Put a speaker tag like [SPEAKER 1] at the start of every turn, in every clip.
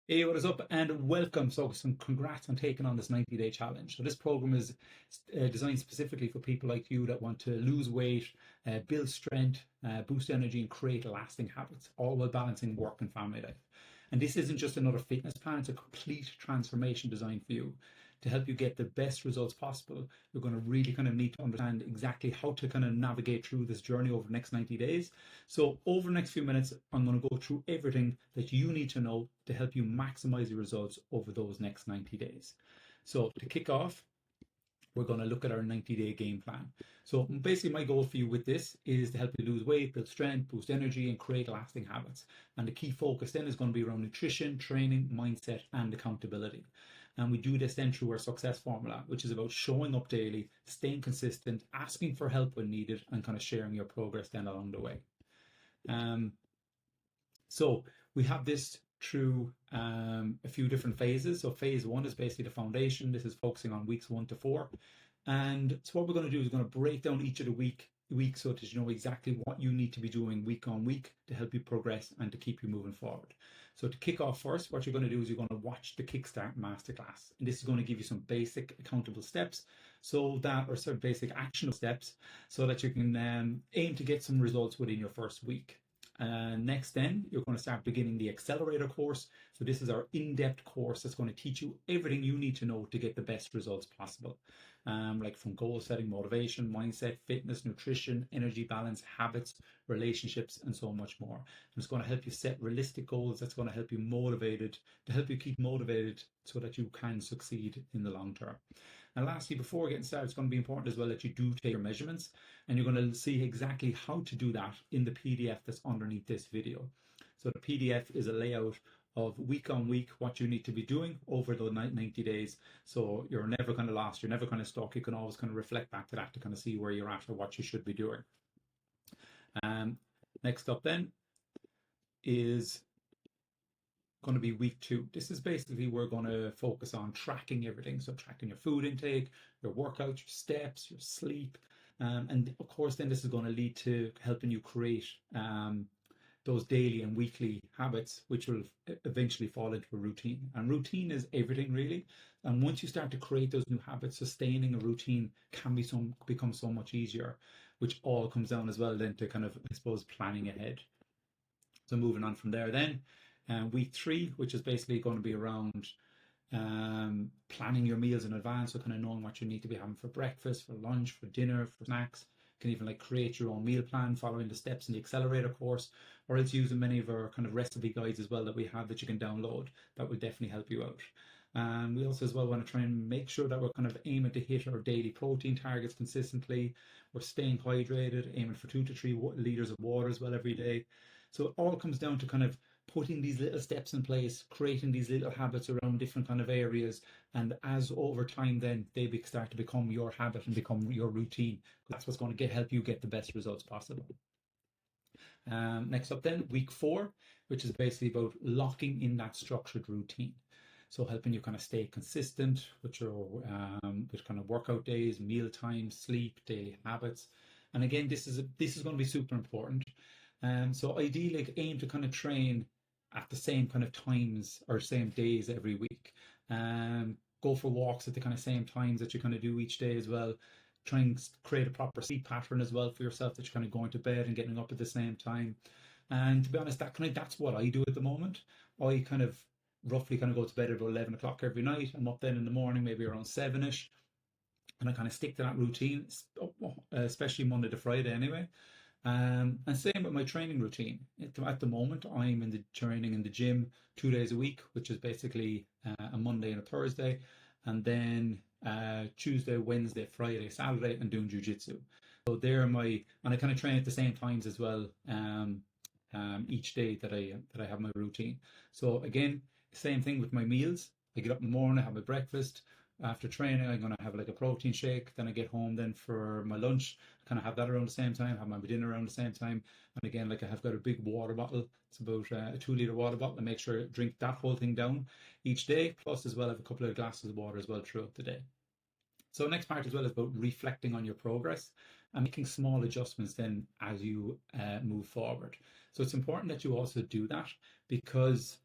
[SPEAKER 1] Hey, what is up? And welcome. So, some congrats on taking on this 90-day challenge. So, this program is designed specifically for people like you that want to lose weight, build strength, boost energy, and create lasting habits, all while balancing work and family life. And this isn't just another fitness plan, it's a complete transformation designed for you to help you get the best results possible. You're going to really kind of need to understand exactly how to kind of navigate through this journey over the next 90 days. So, over the next few minutes, I'm going to go through everything that you need to know to help you maximize your results over those next 90 days. So, to kick off, we're going to look at our 90-day game plan. So basically my goal for you with this is to help you lose weight, build strength, boost energy, and create lasting habits. And the key focus then is going to be around nutrition, training, mindset, and accountability. And we do this then through our success formula, which is about showing up daily, staying consistent, asking for help when needed, and kind of sharing your progress then along the way. Um, so we have this through a few different phases. So phase one is basically the foundation. This is focusing on weeks 1 to 4. And so what we're going to do is we're going to break down each of the weeks so that you know exactly what you need to be doing week on week to help you progress and to keep you moving forward. So to kick off first, what you're going to do is you're going to watch the Kickstart Masterclass. And this is going to give you some basic accountable steps or some basic actionable steps so that you can aim to get some results within your first week. Next, then you're going to start beginning the accelerator course. So this is our in-depth course that's going to teach you everything you need to know to get the best results possible. Like from goal setting, motivation, mindset, fitness, nutrition, energy balance, habits, relationships, and so much more. And it's going to help you set realistic goals. That's going to help you to help you keep motivated so that you can succeed in the long term. And lastly, before getting started, it's going to be important as well that you do take your measurements, and you're going to see exactly how to do that in the PDF that's underneath this video. So the PDF is a layout of week on week what you need to be doing over the 90 days. So you're never kind of lost, you're never kind of stuck. You can always kind of reflect back to that to kind of see where you're at or what you should be doing. Next up then is going to be week 2. This is basically we're going to focus on tracking everything. So tracking your food intake, your workouts, your steps, your sleep. And of course, then this is going to lead to helping you create those daily and weekly habits, which will eventually fall into a routine. And routine is everything really. And once you start to create those new habits, sustaining a routine can become so much easier, which all comes down as well then to kind of, I suppose, planning ahead. So moving on from there then, week 3, which is basically going to be around planning your meals in advance, so kind of knowing what you need to be having for breakfast, for lunch, for dinner, for snacks. You can even like create your own meal plan following the steps in the accelerator course, or else using many of our kind of recipe guides as well that we have that you can download. That will definitely help you out. We also as well want to try and make sure that we're kind of aiming to hit our daily protein targets consistently. We're staying hydrated, aiming for 2 to 3 liters of water as well every day. So it all comes down to kind of putting these little steps in place, creating these little habits around different kind of areas. And as over time, then they start to become your habit and become your routine. That's what's going to help you get the best results possible. Next up then, week 4, which is basically about locking in that structured routine. So helping you kind of stay consistent with your with kind of workout days, meal times, sleep, daily habits. And again, this is going to be super important. So ideally, like, aim to kind of train at the same kind of times or same days every week. Go for walks at the kind of same times that you kind of do each day as well. Try and create a proper sleep pattern as well for yourself, that you're kind of going to bed and getting up at the same time. And to be honest, that's what I do at the moment. I kind of roughly kind of go to bed at about 11 o'clock every night. I'm up then in the morning, maybe around 7ish. And I kind of stick to that routine, especially Monday to Friday anyway. And same with my training routine. At the moment, I'm in the training in the gym 2 days a week, which is basically a Monday and a Thursday, and then Tuesday, Wednesday, Friday, Saturday, and doing jujitsu. So and I kind of train at the same times as well. Each day that I have my routine. So again, same thing with my meals. I get up in the morning, I have my breakfast. After training, I'm going to have like a protein shake. Then I get home then for my lunch. I kind of have that around the same time, have my dinner around the same time. And again, like I have got a big water bottle. It's about a 2 liter water bottle. I make sure I drink that whole thing down each day. Plus as well, I have a couple of glasses of water as well throughout the day. So next part as well is about reflecting on your progress and making small adjustments then as you move forward. So it's important that you also do that, because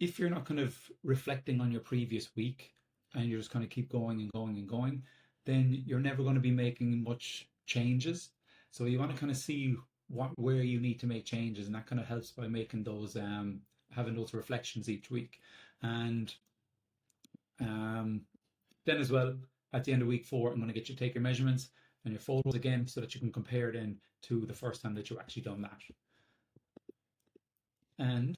[SPEAKER 1] if you're not kind of reflecting on your previous week and you just kind of keep going and going and going, then you're never going to be making much changes. So you want to kind of see where you need to make changes, and that kind of helps by making those having those reflections each week. And then as well, at the end of week 4, I'm going to get you to take your measurements and your photos again so that you can compare then to the first time that you actually done that. And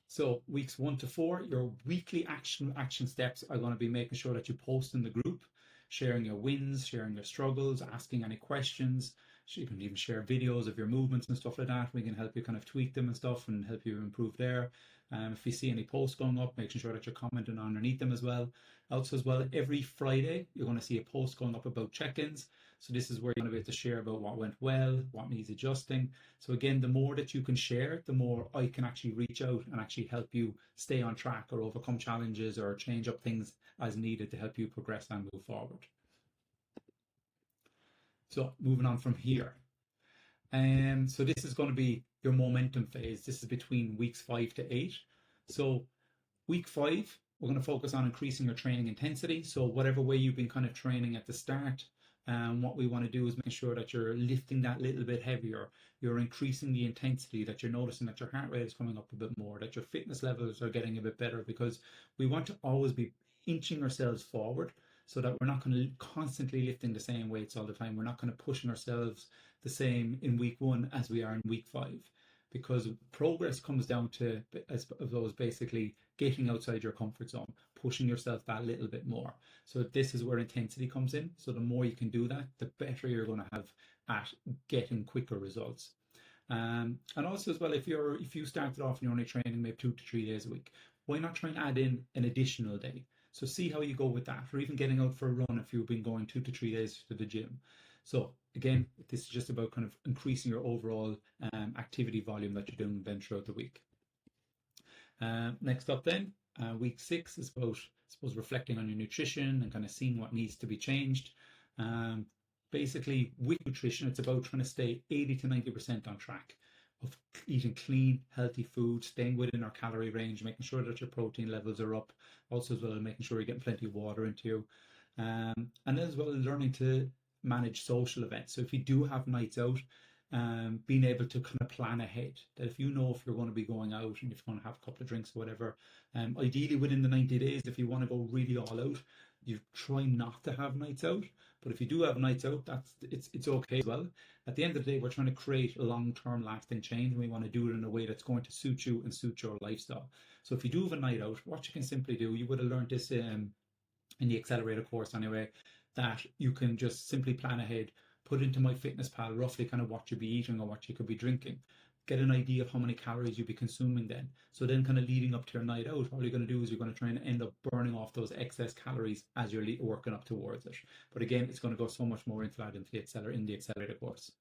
[SPEAKER 1] so weeks 1 to 4, your weekly action steps are going to be making sure that you post in the group, sharing your wins, sharing your struggles, asking any questions. You can even share videos of your movements and stuff like that. We can help you kind of tweak them and stuff and help you improve there. If you see any posts going up, making sure that you're commenting underneath them as well. Also as well, every Friday, you're going to see a post going up about check-ins. So this is where you're going to be able to share about what went well, what needs adjusting. So again, the more that you can share, the more I can actually reach out and actually help you stay on track or overcome challenges or change up things as needed to help you progress and move forward. So moving on from here. So this is going to be your momentum phase. This is between weeks 5 to 8. So week 5, we're going to focus on increasing your training intensity. So whatever way you've been kind of training at the start, what we want to do is make sure that you're lifting that little bit heavier, you're increasing the intensity, that you're noticing that your heart rate is coming up a bit more, that your fitness levels are getting a bit better, because we want to always be inching ourselves forward so that we're not going to constantly lifting the same weights all the time. We're not going to pushing ourselves the same in week 1 as we are in week 5, because progress comes down to those basically getting outside your comfort zone, pushing yourself that little bit more. So this is where intensity comes in. So the more you can do that, the better you're going to have at getting quicker results. And also as well, if you started off and you're only training maybe 2 to 3 days a week, why not try and add in an additional day? So see how you go with that, or even getting out for a run if you've been going 2 to 3 days to the gym. So again, this is just about kind of increasing your overall activity volume that you're doing then throughout the week. Next up then, week 6 is about, I suppose, reflecting on your nutrition and kind of seeing what needs to be changed. Basically, with nutrition, it's about trying to stay 80 to 90% on track of eating clean, healthy food, staying within our calorie range, making sure that your protein levels are up, also as well making sure you're getting plenty of water into you. And then as well, learning to manage social events. So if you do have nights out, being able to kind of plan ahead, that if you know if you're going to be going out and if you're going to have a couple of drinks or whatever, ideally within the 90 days, if you want to go really all out, you try not to have nights out. But if you do have nights out, it's okay as well. At the end of the day, we're trying to create a long-term lasting change, and we want to do it in a way that's going to suit you and suit your lifestyle. So if you do have a night out, what you can simply do, you would have learned this in the accelerator course anyway, that you can just simply plan ahead, put into MyFitnessPal roughly kind of what you'd be eating or what you could be drinking, get an idea of how many calories you'd be consuming then. So then kind of leading up to your night out, what you're going to do is you're going to try and end up burning off those excess calories as you're working up towards it. But again, it's going to go so much more into that in the accelerator course.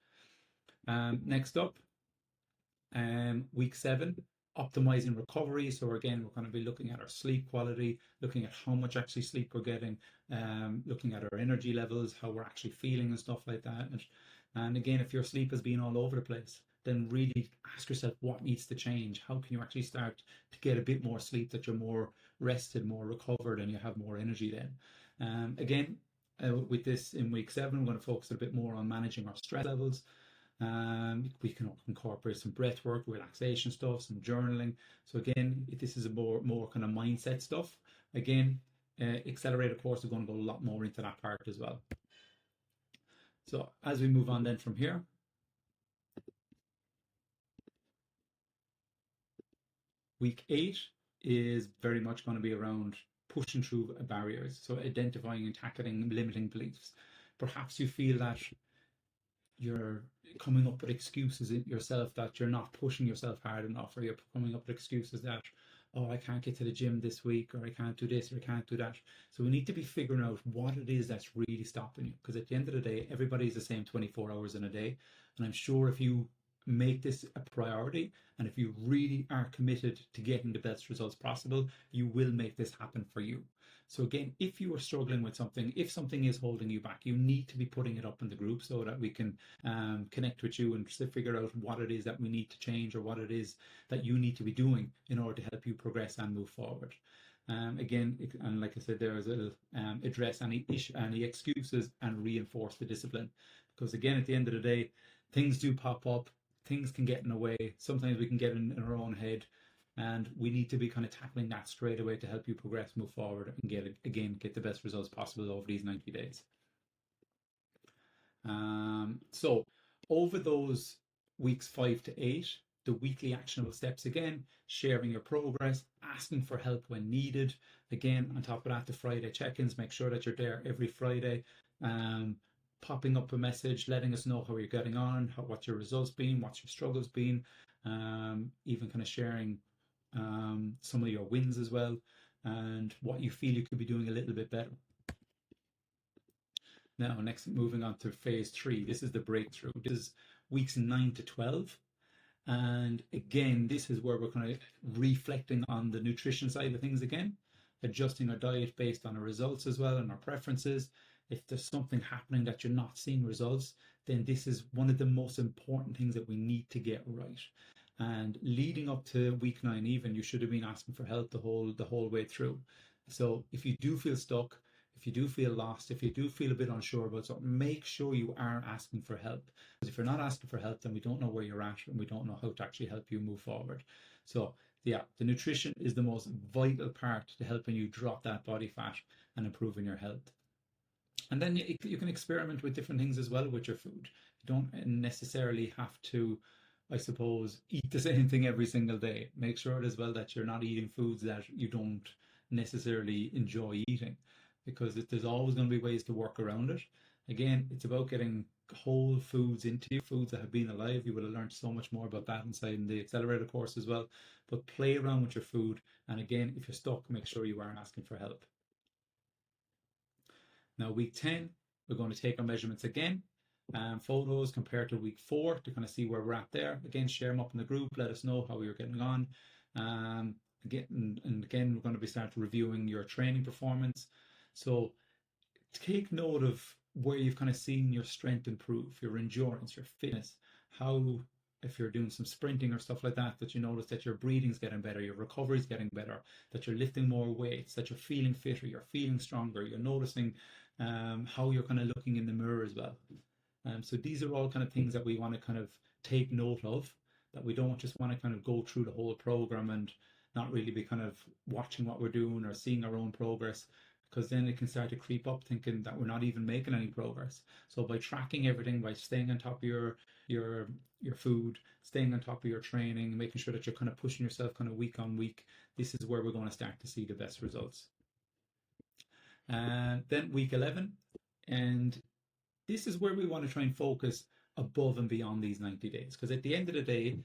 [SPEAKER 1] Next up, week 7, optimizing recovery. So again, we're going to be looking at our sleep quality, looking at how much actually sleep we're getting, looking at our energy levels, how we're actually feeling and stuff like that. And again, if your sleep has been all over the place, then really ask yourself what needs to change. How can you actually start to get a bit more sleep, that you're more rested, more recovered, and you have more energy then. Again, with this in week 7, we're going to focus a bit more on managing our stress levels. We can incorporate some breath work, relaxation stuff, some journaling. So again, this is a more kind of mindset stuff. Again, accelerator course is going to go a lot more into that part as well. So as we move on then from here, week 8 is very much going to be around pushing through barriers. So identifying and tackling limiting beliefs. Perhaps you feel that you're coming up with excuses in yourself, that you're not pushing yourself hard enough, or you're coming up with excuses that, oh, I can't get to the gym this week, or I can't do this, or I can't do that. So we need to be figuring out what it is that's really stopping you, because at the end of the day, everybody's the same 24 hours in a day. And I'm sure if you make this a priority, and if you really are committed to getting the best results possible, you will make this happen for you. So again, if you are struggling with something, if something is holding you back, you need to be putting it up in the group so that we can connect with you and figure out what it is that we need to change or what it is that you need to be doing in order to help you progress and move forward. Again, and like I said, there is a address any excuses and reinforce the discipline, because again, at the end of the day, things do pop up, things can get in the way. Sometimes we can get in our own head, and we need to be kind of tackling that straight away to help you progress, move forward, and get the best results possible over these 90 days. So over those weeks 5 to 8, the weekly actionable steps again, sharing your progress, asking for help when needed. Again, on top of that, the Friday check-ins, make sure that you're there every Friday, popping up a message, letting us know how you're getting on, what your results been, what's your struggles been, even kind of sharing some of your wins as well, and what you feel you could be doing a little bit better. Now, next, moving on to phase 3. This is the breakthrough. This is weeks 9 to 12. And again, this is where we're kind of reflecting on the nutrition side of things again, adjusting our diet based on our results as well and our preferences. If there's something happening that you're not seeing results, then this is one of the most important things that we need to get right. And leading up to week 9, even, you should have been asking for help the whole way through. So if you do feel stuck, if you do feel lost, if you do feel a bit unsure about something, make sure you are asking for help. Because if you're not asking for help, then we don't know where you're at and we don't know how to actually help you move forward. So yeah, the nutrition is the most vital part to helping you drop that body fat and improving your health. And then you can experiment with different things as well with your food. You don't necessarily have to, I suppose, eat the same thing every single day. Make sure as well that you're not eating foods that you don't necessarily enjoy eating, because there's always going to be ways to work around it. Again, it's about getting whole foods into you, foods that have been alive. You would have learned so much more about that inside in the accelerator course as well. But play around with your food. And again, if you're stuck, make sure you are asking for help. Now, week 10, we're going to take our measurements again. Photos compared to week 4 to kind of see where we're at there. Again, share them up in the group. Let us know how you're getting on. Again, we're going to be starting reviewing your training performance. So take note of where you've kind of seen your strength improve, your endurance, your fitness, how, if you're doing some sprinting or stuff like that, that you notice that your breathing's getting better, your recovery's getting better, that you're lifting more weights, that you're feeling fitter, you're feeling stronger, you're noticing how you're kind of looking in the mirror as well. So these are all kind of things that we want to kind of take note of, that we don't just want to kind of go through the whole program and not really be kind of watching what we're doing or seeing our own progress, because then it can start to creep up thinking that we're not even making any progress. So by tracking everything, by staying on top of your food, staying on top of your training, making sure that you're kind of pushing yourself kind of week on week, this is where we're going to start to see the best results. And then week 11, and this is where we want to try and focus above and beyond these 90 days. Because at the end of the day,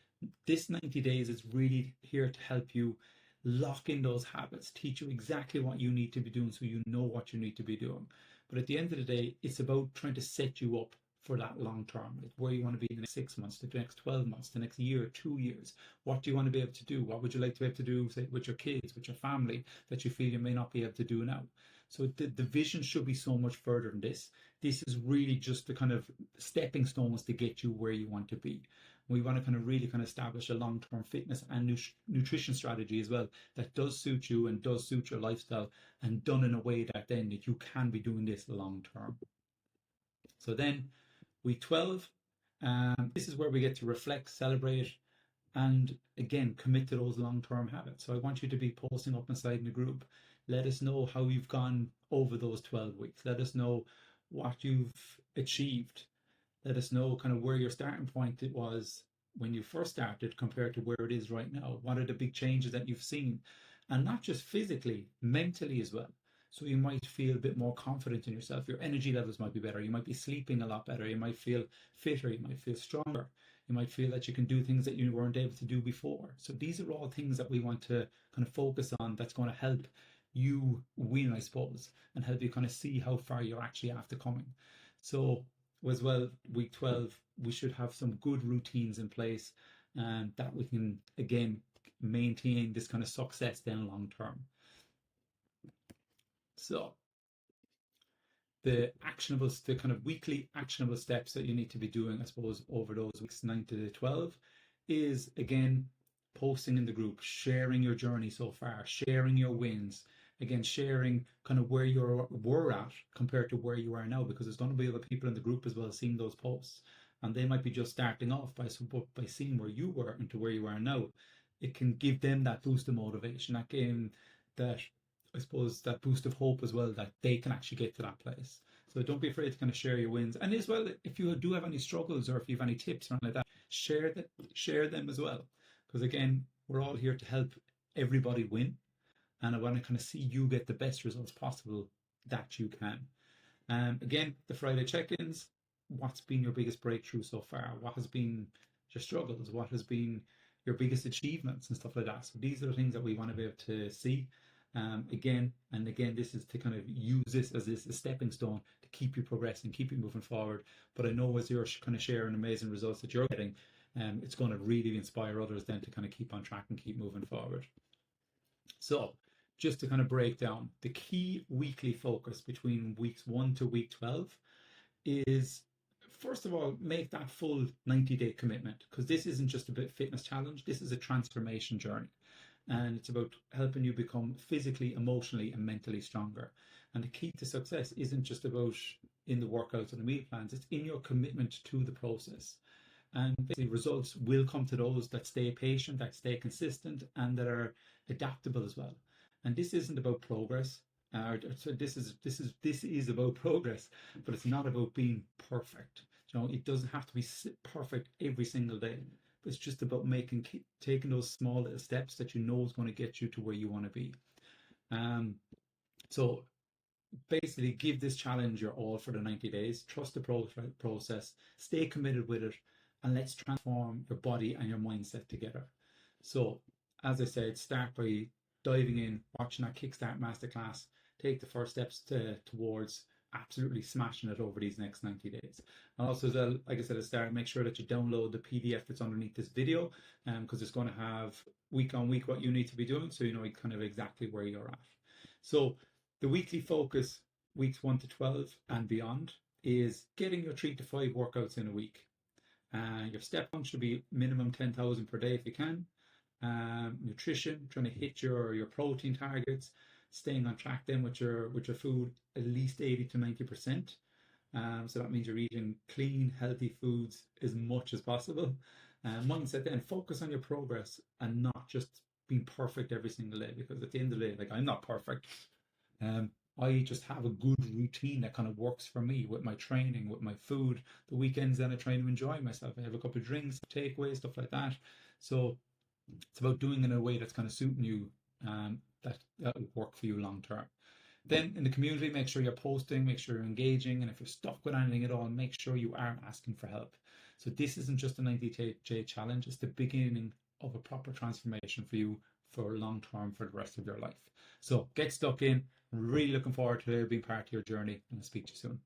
[SPEAKER 1] this 90 days is really here to help you lock in those habits, teach you exactly what you need to be doing so you know what you need to be doing. But at the end of the day, it's about trying to set you up for that long term, like where you want to be in the next 6 months, the next 12 months, the next year, 2 years. What do you want to be able to do? What would you like to be able to do, say, with your kids, with your family, that you feel you may not be able to do now? So the vision should be so much further than this. This is really just the kind of stepping stones to get you where you want to be. We want to kind of really kind of establish a long-term fitness and nutrition strategy as well that does suit you and does suit your lifestyle, and done in a way that then that you can be doing this long-term. So then week 12, this is where we get to reflect, celebrate, and again, commit to those long-term habits. So I want you to be posting up inside in the group. Let us know how you've gone over those 12 weeks. Let us know what you've achieved. Let us know kind of where your starting point it was when you first started compared to where it is right now. What are the big changes that you've seen? And not just physically, mentally as well. So you might feel a bit more confident in yourself. Your energy levels might be better. You might be sleeping a lot better. You might feel fitter. You might feel stronger. You might feel that you can do things that you weren't able to do before. So these are all things that we want to kind of focus on, that's going to help you win, I suppose, and help you kind of see how far you're actually after coming. So as well, week 12, we should have some good routines in place, and that we can, again, maintain this kind of success then long term. So the kind of weekly actionable steps that you need to be doing, I suppose, over those weeks 9 to 12 is, again, posting in the group, sharing your journey so far, sharing your wins, again, sharing kind of where you were at compared to where you are now, because there's going to be other people in the group as well seeing those posts, and they might be just starting off by seeing where you were and to where you are now. It can give them that boost of motivation, that I suppose that boost of hope as well, that they can actually get to that place. So don't be afraid to kind of share your wins, and as well, if you do have any struggles or if you have any tips or anything like that, share them as well, because again, we're all here to help everybody win, and I want to kind of see you get the best results possible that you can. Again, the Friday check-ins. What's been your biggest breakthrough so far? What has been your struggles? What has been your biggest achievements and stuff like that? So these are the things that we want to be able to see. Again and again, this is to kind of use this as a stepping stone to keep you progressing, keep you moving forward. But I know as you're kind of sharing amazing results that you're getting, it's going to really inspire others then to kind of keep on track and keep moving forward. So just to kind of break down, the key weekly focus between weeks 1 to week 12 is, first of all, make that full 90-day commitment, because this isn't just a bit fitness challenge, this is a transformation journey. And it's about helping you become physically, emotionally, and mentally stronger. And the key to success isn't just about in the workouts and the meal plans, it's in your commitment to the process. And basically, results will come to those that stay patient, that stay consistent, and that are adaptable as well. And this isn't about progress. So this is about progress, but it's not about being perfect. It doesn't have to be perfect every single day. It's just about taking those small little steps that you know is going to get you to where you want to be. So basically, give this challenge your all for the 90 days. Trust the process. Stay committed with it, and let's transform your body and your mindset together. So, as I said, start by diving in, watching that Kickstart Masterclass. Take the first steps towards absolutely smashing it over these next 90 days. And also, as well, like I said at the start, make sure that you download the PDF that's underneath this video, because it's going to have week on week what you need to be doing, so you know kind of exactly where you're at. So the weekly focus, weeks 1 to 12 and beyond, is getting your 3 to 5 workouts in a week. Your step count should be minimum 10,000 per day if you can. Nutrition, trying to hit your protein targets, staying on track then with your food at least 80 to 90%. So that means you're eating clean, healthy foods as much as possible. Mindset then, focus on your progress and not just being perfect every single day, because at the end of the day, like, I'm not perfect. I just have a good routine that kind of works for me with my training, with my food. The weekends then I try to enjoy myself. I have a couple of drinks, takeaways, stuff like that. So it's about doing it in a way that's kind of suiting you, that will work for you long term. Then in the community, make sure you're posting, make sure you're engaging, and if you're stuck with anything at all, make sure you are asking for help. So this isn't just a 90-day challenge, it's the beginning of a proper transformation for you for long term, for the rest of your life. So get stuck in. I'm really looking forward to being part of your journey, and I'll speak to you soon.